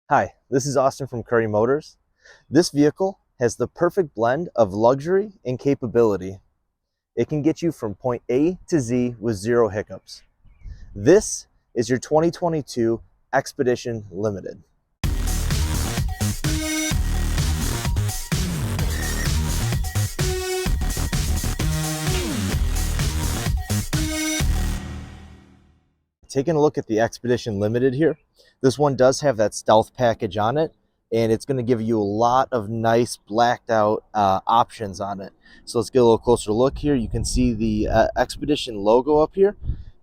Hi, this is Austin from Currie Motors. This vehicle has the perfect blend of luxury and capability. It can get you from point A to Z with zero hiccups. This is your 2022 Expedition Limited. Taking a look at the Expedition Limited here, this one does have that stealth package on it, and it's going to give you a lot of nice blacked out options on it. So let's get a little closer look here. You can see the Expedition logo up here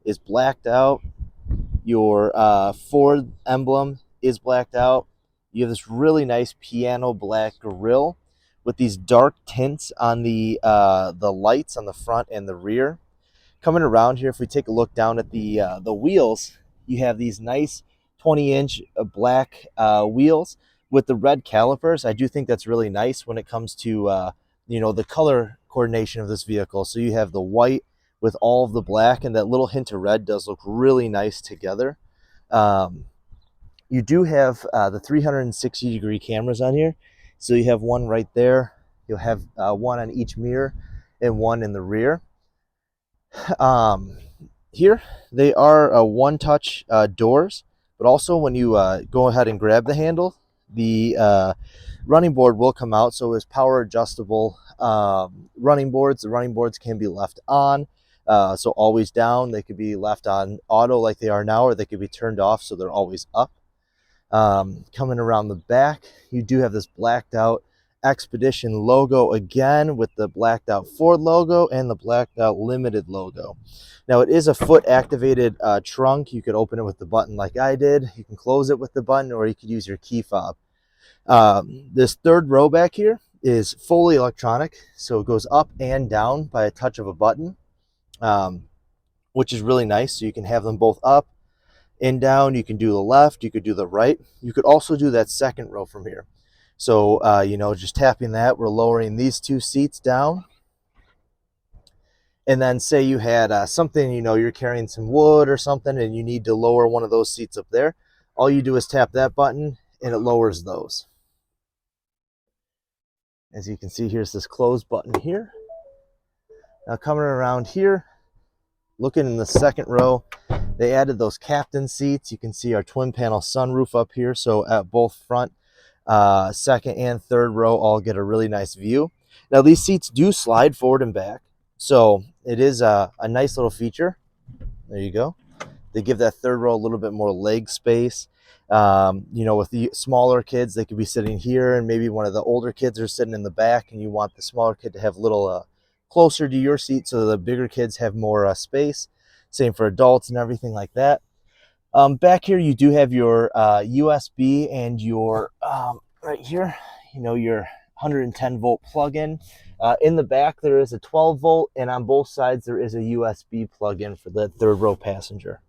is blacked out. Your Ford emblem is blacked out. You have this really nice piano black grille with these dark tints on the lights on the front and the rear. Coming around here, if we take a look down at the wheels, you have these nice 20-inch black wheels with the red calipers. I do think that's really nice when it comes to the color coordination of this vehicle. So you have the white with all of the black, and that little hint of red does look really nice together. You do have the 360-degree cameras on here. So you have one right there. You'll have one on each mirror and one in the rear. Here they are one-touch doors, but also when you go ahead and grab the handle, the running board will come out. So it's power adjustable running boards. The running boards can be left on, so always down. They could be left on auto like they are now, or they could be turned off so they're always up. Coming around the back, you do have this blacked out Expedition logo again with the blacked out Ford logo and the blacked out Limited logo. Now it is a foot activated trunk. You could open it with the button like I did. You can close it with the button, or you could use your key fob. This third row back here is fully electronic, so it goes up and down by a touch of a button, which is really nice. So you can have them both up and down. You can do the left, you could do the right. You could also do that second row from here. So, just tapping that, we're lowering these two seats down. And then say you had something, you're carrying some wood or something and you need to lower one of those seats up there. All you do is tap that button and it lowers those. As you can see, here's this close button here. Now coming around here, looking in the second row, they added those captain seats. You can see our twin panel sunroof up here. So at both front, second and third row all get a really nice view. Now these seats do slide forward and back, so it is a nice little feature. There you go. They give that third row a little bit more leg space. With the smaller kids, they could be sitting here, and maybe one of the older kids are sitting in the back, and you want the smaller kid to have a little closer to your seat so the bigger kids have more space. Same for adults and everything like that. Back here, you do have your USB and your, right here, your 110 volt plug-in. In the back, there is a 12 volt, and on both sides, there is a USB plug-in for the third row passenger.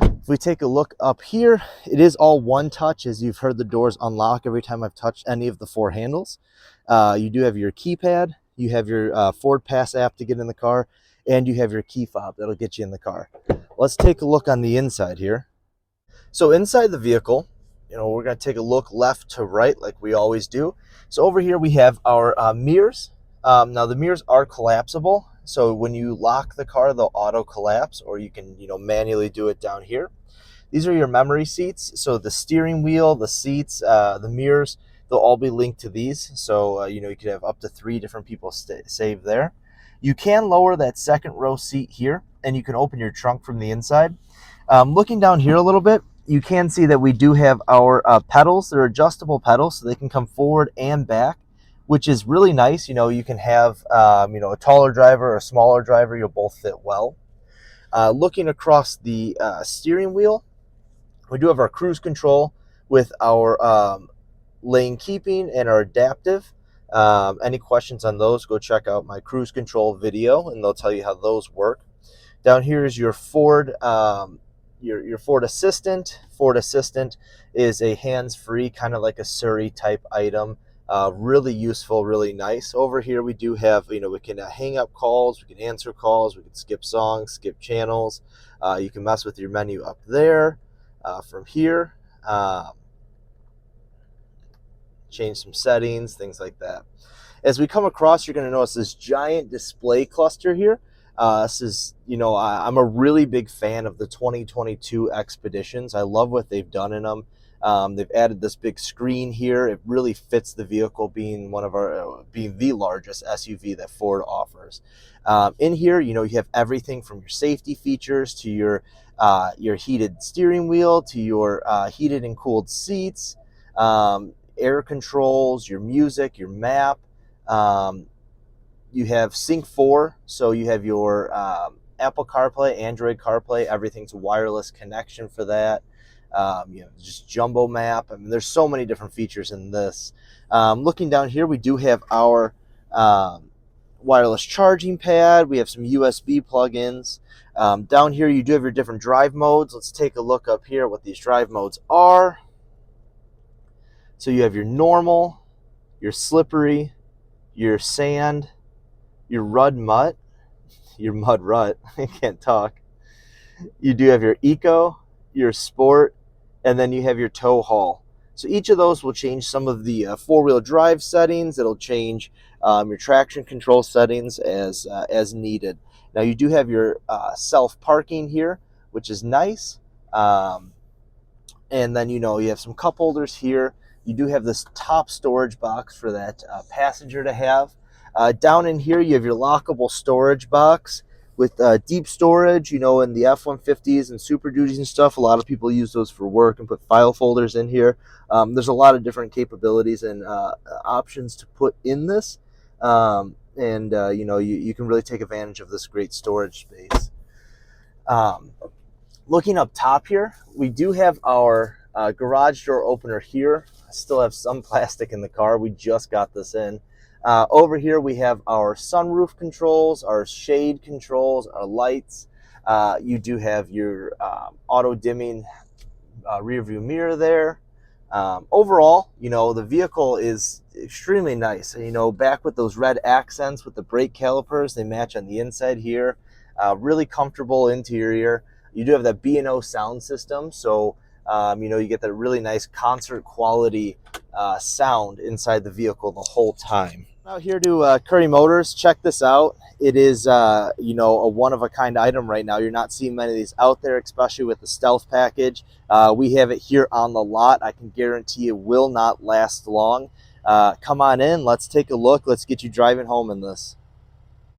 If we take a look up here, it is all one touch, as you've heard the doors unlock every time I've touched any of the four handles. You do have your keypad, you have your Ford Pass app to get in the car, and you have your key fob that'll get you in the car. Let's take a look on the inside here. So inside the vehicle, we're going to take a look left to right like we always do. So over here we have our mirrors. Now the mirrors are collapsible. So when you lock the car, they'll auto collapse, or you can, manually do it down here. These are your memory seats. So the steering wheel, the seats, the mirrors, they'll all be linked to these. So, you could have up to 3 different people saved there. You can lower that second row seat here, and you can open your trunk from the inside. Looking down here a little bit, you can see that we do have our pedals. They're adjustable pedals, so they can come forward and back, which is really nice. You can have, a taller driver or a smaller driver. You'll both fit well. Looking across the steering wheel, we do have our cruise control with our lane keeping and our adaptive. Any questions on those, go check out my cruise control video, and they'll tell you how those work. Down here is your Ford, your Ford Assistant. Ford Assistant is a hands-free, kind of like a Surrey type item. Really useful, really nice. Over here we do have, we can hang up calls, we can answer calls, we can skip songs, skip channels. You can mess with your menu up there from here. change some settings, things like that. As we come across, you're going to notice this giant display cluster here. This is, I'm a really big fan of the 2022 Expeditions. I love what they've done in them. They've added this big screen here. It really fits the vehicle, being being the largest SUV that Ford offers. In here, you have everything from your safety features to your heated steering wheel to your heated and cooled seats, air controls, your music, your map. You have Sync 4, so you have your Apple CarPlay, Android CarPlay, everything's wireless connection for that. Just jumbo map. I mean, there's so many different features in this. Looking down here, we do have our wireless charging pad. We have some USB plugins. Down here, you do have your different drive modes. Let's take a look up here what these drive modes are. So you have your normal, your slippery, your sand, your mud rut. I can't talk. You do have your eco, your sport, and then you have your tow haul. So each of those will change some of the four-wheel drive settings. It'll change your traction control settings as needed. Now you do have your self-parking here, which is nice. And then you have some cup holders here. You do have this top storage box for that passenger to have. Down in here, you have your lockable storage box with deep storage, in the F-150s and Super Duties and stuff. A lot of people use those for work and put file folders in here. There's a lot of different capabilities and options to put in this. You can really take advantage of this great storage space. Looking up top here, we do have our garage door opener here. I still have some plastic in the car. We just got this in. Over here we have our sunroof controls, our shade controls, our lights. You do have your auto dimming rear view mirror there. Overall, the vehicle is extremely nice. Back with those red accents with the brake calipers, they match on the inside here. Really comfortable interior. You do have that B&O sound system, so you get that really nice concert quality sound inside the vehicle the whole time. Out here to Currie Motors, check this out. It is a one-of-a-kind item right now. You're not seeing many of these out there, especially with the Stealth package. We have it here on the lot. I can guarantee it will not last long. Come on in, let's take a look. Let's get you driving home in this.